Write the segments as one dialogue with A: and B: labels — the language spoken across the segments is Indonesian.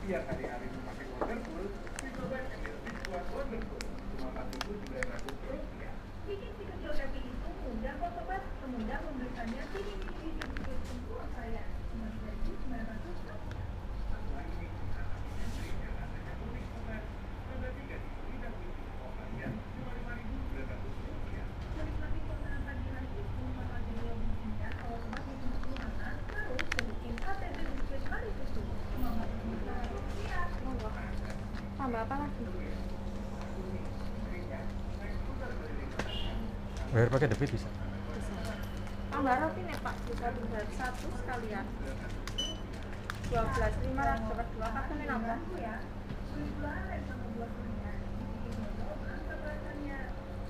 A: Biar hari-hari memakai Wonderful, dicoba energi buat Wonderful. Cuma 4.900 rupiah.
B: Bikin si kecil happy itu mudah kok sobat. Semudah membelikannya ini semua saya. Cuma 3.900 rupiah.
A: Satu lagi nih, yang rasanya unik sobat. Coba 3 lidah kucing Pomeranian, cuma 5.900 rupiah.
B: Menikmati suasana pagi hari itu bakal jadi lebih indah kalau sobat bikin ruangan terus bikin KTP biskuit hari susu. Cuma 4.900 rupiah.
C: Tambah apa lagi?
D: Bayar pakai debit bisa.
C: Tambah roti nih Pak, bisa tinggal satu sekalian. 12.500 dapat 2 kartu nih nambah.
B: Ya, beli dua aren sama dua kuningan. Bikin dodol angka rasanya.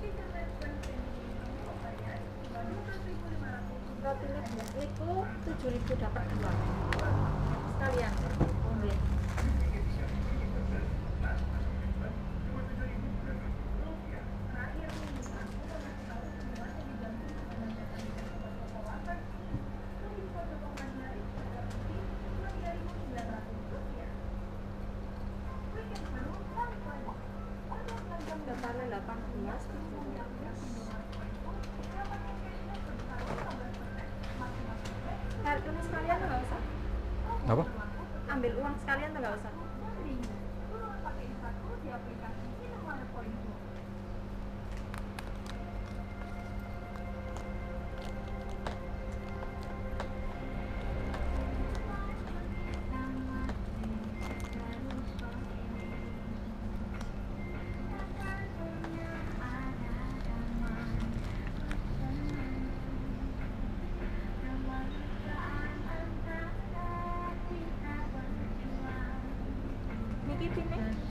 B: Chicken and friends yang dibikin saya cuma 12.500.
C: Rotinya niku 7.000 dapat 2 sekalian. Nggih.
B: Terakhir nih, aku mau kasih tahu semua yang dibantu sama mantan sobat toko warteg. Lebih kode pokoknya harga putih cuma 3.900 rupiah. Weekend baru balik lagi. Ada belanja
C: Daftarnya 18. Kartunya sekalian tuh nggak usah.
D: Apa?
C: Ambil uang sekalian tuh nggak usah.
B: pakai satu di aplikasi Indomaret Point.
C: Niki pin nih.